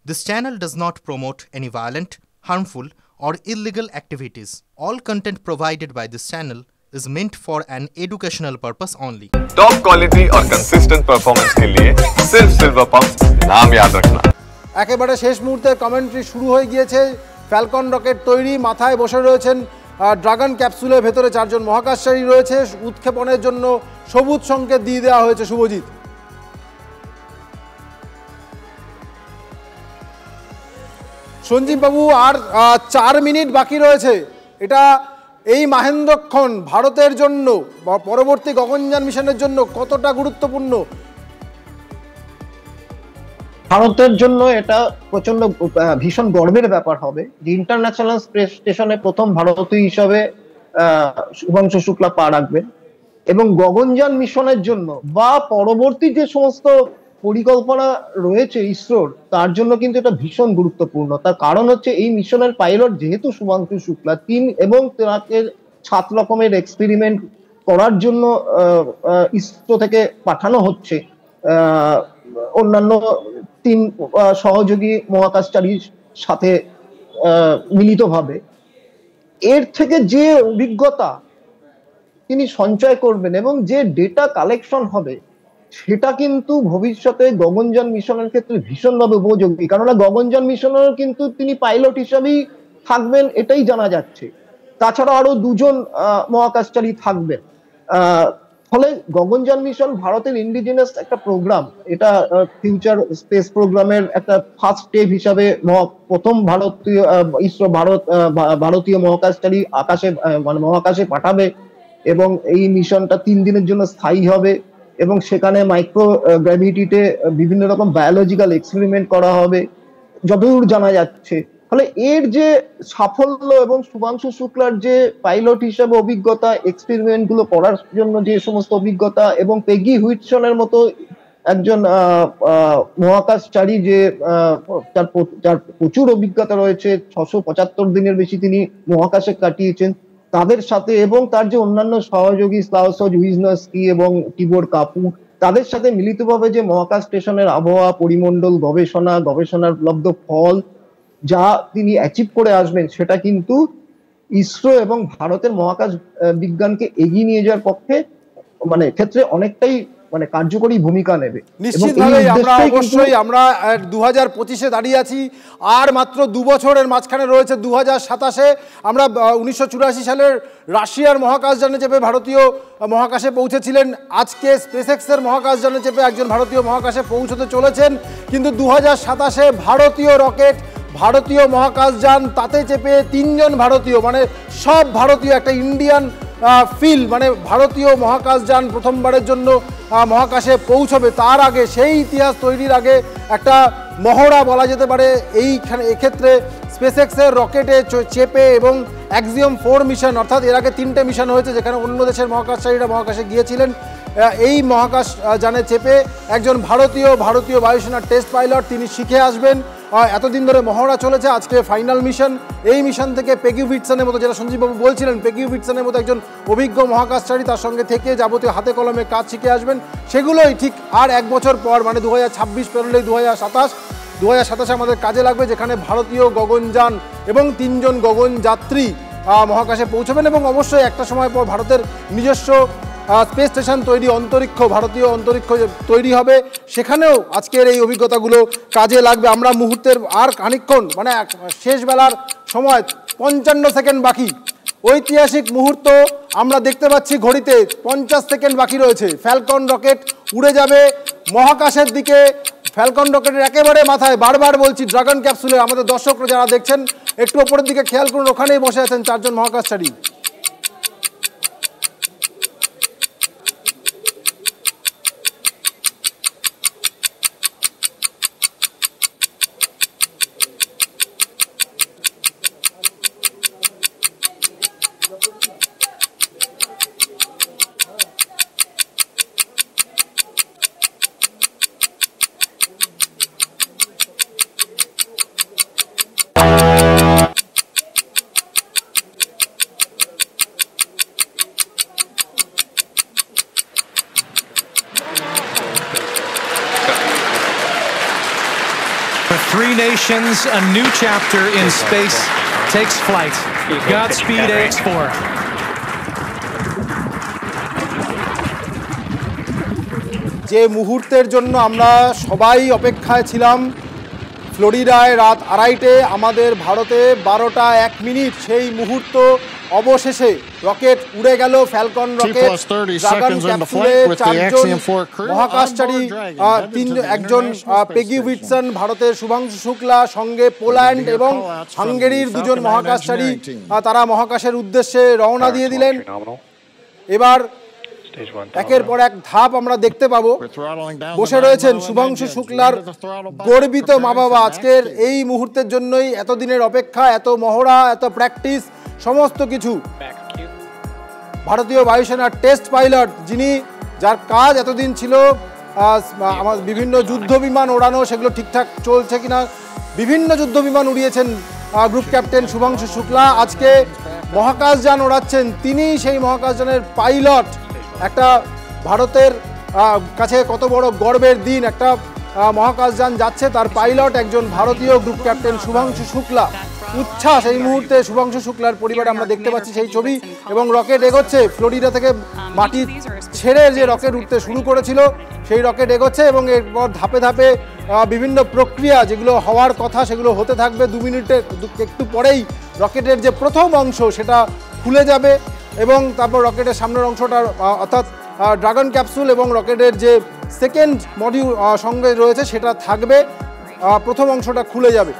This channel does not promote any violent, harmful, or illegal activities. All content provided by this channel is meant for an educational purpose only. Top quality और consistent performance के लिए सिर्फ silver pumps नाम याद रखना। একেবারে শেষ মুহূর্তে কমেন্ট্রি শুরু হয়ে গিয়েছে। ফ্যালকন রকেট তৈরি, মাথায় বসে রয়েছেন ড্রাগন ক্যাপসুলের ভেতরে চারজন মহাকাশচারী রয়েছে। উৎক্ষেপণের জন্য সবুজ সংকেত দিয়ে দেওয়া হয়েছে। শুভজিৎ, সঞ্জীব বাবু, আর 4 মিনিট বাকি রয়েছে। এটা এই মাহেন্দ্রক্ষণ ভারতের জন্য পরবর্তী গগনযান মিশনের জন্য কতটা গুরুত্বপূর্ণ? ভারতের জন্য এটা প্রচন্ড ভীষণ গর্বের ব্যাপার হবে যে ইন্টারন্যাশনাল স্পেস স্টেশনে প্রথম ভারতীয় হিসাবে শুভাংশু শুক্লা পা রাখবেন, এবং গগনযান মিশনের জন্য বা পরবর্তী যে সমস্ত পরিকল্পনা রয়েছে ইসরোর, তার জন্য কিন্তু এটা ভীষণ গুরুত্বপূর্ণ। তার কারণ হচ্ছে এই মিশনের পাইলট যেহেতু শুভাংশু শুক্লা, এবং তাকে 7 রকমের এক্সপেরিমেন্ট করার জন্য ইসরো থেকে পাঠানো হচ্ছে অন্যান্য 3 সহযোগী মহাকাশচারীর সাথে মিলিতভাবে। এর থেকে যে অভিজ্ঞতা তিনি সঞ্চয় করবেন এবং যে ডেটা কালেকশন হবে, সেটা কিন্তু ভবিষ্যতে গগনযান মিশনের ক্ষেত্রে ভীষণভাবে উপযোগী। কেননা গগনযান মিশনের কিন্তু তিনি পাইলট হিসাবেই থাকবেন, এটাই জানা যাচ্ছে। তাছাড়া আরো 2 জন মহাকাশচারী থাকবেন। ফলে গগনযান মিশন ভারতের ইন্ডিজিনাস একটা প্রোগ্রাম। এটা ফিউচার স্পেস প্রোগ্রামের একটা ফার্স্ট স্টেপ হিসাবে প্রথম ইসরো ভারতীয় মহাকাশচারী মহাকাশে পাঠাবে, এবং এই মিশনটা 3 দিনের জন্য স্থায়ী হবে, এবং সেখানে মাইক্রো গ্র্যাভিটিতে বিভিন্ন রকম বায়োলজিক্যাল এক্সপেরিমেন্ট করা হবে যতদূর জানা যাচ্ছে। ফলে এর যে সাফল্য এবং শুভাংশু শুক্লার যে পাইলট হিসেবে অভিজ্ঞতা, এক্সপেরিমেন্ট গুলো করার জন্য যে সমস্ত অভিজ্ঞতা, এবং পেগি হুইটসনের মতো একজন মহাকাশচারী যে যার প্রচুর অভিজ্ঞতা রয়েছে, 675 দিনের বেশি তিনি মহাকাশে কাটিয়েছেন, তাদের সাথে, এবং তার যে অন্যান্য সহযোগী স্লাউসজ উইজনস্কি এবং টিবোর কাপুর, তাদের সাথে মিলিতভাবে যে মহাকাশ স্টেশনের আবহাওয়া, পরিমণ্ডল, গবেষণার লব্ধ ফল যা তিনি অ্যাচিভ করে আসবেন, সেটা কিন্তু ইসরো এবং ভারতের মহাকাশ বিজ্ঞানকে এগিয়ে নিয়ে যাওয়ার পক্ষে ক্ষেত্রে অনেকটাই কার্যকরী ভূমিকা নেবে। নিশ্চিতভাবেই আমরা 2025-এ দাঁড়িয়ে আছি, আর মাত্র 2 বছরের মাঝখানে রয়েছে 2027-এ। আমরা 1984 সালের রাশিয়ার মহাকাশযানে চেপে ভারতীয় মহাকাশে পৌঁছেছিলেন। আজকে স্পেসএক্সের মহাকাশযানে চেপে একজন ভারতীয় মহাকাশে পৌঁছতে চলেছেন। কিন্তু 2027-এ ভারতীয় রকেট, ভারতীয় মহাকাশযান, তাতে চেপে 3 জন ভারতীয়, সব ভারতীয়, একটা ইন্ডিয়ান ফিল, ভারতীয় মহাকাশযান প্রথমবারের জন্য মহাকাশে পৌঁছবে। তার আগে, সেই ইতিহাস তৈরির আগে একটা মহড়া বলা যেতে পারে এক্ষেত্রে স্পেসএক্সের রকেটে চেপে, এবং অ্যাক্সিওম 4 মিশন, অর্থাৎ এর আগে 3টে মিশন হয়েছে যেখানে অন্য দেশের মহাকাশচারীরা মহাকাশে গিয়েছিলেন। এই মহাকাশ যানে চেপে একজন ভারতীয় বায়ুসেনার টেস্ট পাইলট তিনি শিখে আসবেন। এতদিন ধরে মহড়া চলেছে, আজকে ফাইনাল মিশন। এই মিশন থেকে পেগি হুইটসনের মতো, যেটা সঞ্জীববাবু বলছিলেন, পেগি হুইটসনের মতো একজন অভিজ্ঞ মহাকাশচারী তার সঙ্গে থেকে যাবতীয় হাতে কলমে কাজ শিখে আসবেন। সেগুলোই ঠিক আর 1 বছর পর, 2026 পেরোলেই 2027 আমাদের কাজে লাগবে, যেখানে ভারতীয় গগনযান এবং 3 জন গগনযাত্রী মহাকাশে পৌঁছবেন। এবং অবশ্যই একটা সময় পর ভারতের নিজস্ব স্পেস স্টেশন তৈরি, ভারতীয় অন্তরিক্ষ তৈরি হবে, সেখানেও আজকের এই অভিজ্ঞতাগুলো কাজে লাগবে। আমরা মুহূর্তের আর খানিকক্ষণ, শেষ বেলার সময় 55 সেকেন্ড বাকি, ঐতিহাসিক মুহূর্ত আমরা দেখতে পাচ্ছি ঘড়িতে। 50 সেকেন্ড বাকি রয়েছে। ফ্যালকন রকেট উড়ে যাবে মহাকাশের দিকে। ফ্যালকন রকেটের একেবারে মাথায়, বারবার বলছি, ড্রাগন ক্যাপসুলে। আমাদের দর্শকরা যারা দেখছেন একটু ওপরের দিকে খেয়াল করুন, ওখানেই বসে আছেন 4 জন মহাকাশচারী। Congratulations, a new chapter in space takes flight. Godspeed, AX4. যে মুহূর্তের জন্য আমরা সবাই অপেক্ষায় ছিলাম, ফ্লোরিডায় রাত 2:30 আমাদের ভারতে 12:01 সেই মুহূর্ত অবশেষে রকেট উড়ে গেল। ফ্যালকন রকেট ড্রাগন ক্যাপসুলে 4 জন মহাকাশচারী, একজন পেগি উইটসন, ভারতের শুভাংশু শুক্লা, সঙ্গে পোল্যান্ড এবং হাঙ্গেরির 2 জন মহাকাশচারী তারা মহাকাশের উদ্দেশ্যে রওনা দিয়ে দিলেন। এবার একের পর এক ধাপ আমরা দেখতে পাবো। বসে রয়েছেন শুভাংশু শুক্লার গর্বিত মা বাবা। আজকের এই মুহূর্তের জন্যই এতদিনের অপেক্ষা, এত মহড়া, এত প্র্যাকটিস, সমস্ত কিছু। ভারতীয় বায়ুসেনার টেস্ট পাইলট, যিনি যার কাজ এতদিন ছিল আমার বিভিন্ন যুদ্ধ বিমান ওড়ানো, সেগুলো ঠিকঠাক চলছে কিনা, বিভিন্ন যুদ্ধ বিমান উড়িয়েছেন গ্রুপ ক্যাপ্টেন শুভাংশু শুক্লা। আজকে মহাকাশযান ওড়াচ্ছেন তিনি, সেই মহাকাশযানের পাইলট। একটা ভারতের কাছে কত বড় গর্বের দিন, একটা মহাকাশযান যাচ্ছে, তার পাইলট একজন ভারতীয় গ্রুপ ক্যাপ্টেন শুভাংশু শুক্লা। উচ্ছ্বাস এই মুহূর্তে শুভাংশু শুক্লার পরিবারে আমরা দেখতে পাচ্ছি সেই ছবি। এবং রকেট এগোচ্ছে, ফ্লোরিডা থেকে মাটি ছেড়ে যে রকেট উঠতে শুরু করেছিল সেই রকেট এগোচ্ছে এবং এরপর ধাপে ধাপে বিভিন্ন প্রক্রিয়া যেগুলো হওয়ার কথা সেগুলো হতে থাকবে। 2 মিনিটের একটু পরেই রকেটের যে প্রথম অংশ সেটা খুলে যাবে এবং তারপর রকেটের সামনের অংশটা অর্থাৎ ড্রাগন ক্যাপসুল এবং রকেটের যে সেকেন্ড মডিউল সঙ্গে রয়েছে সেটা থাকবে। প্রথম অংশটা খুলে যাবে।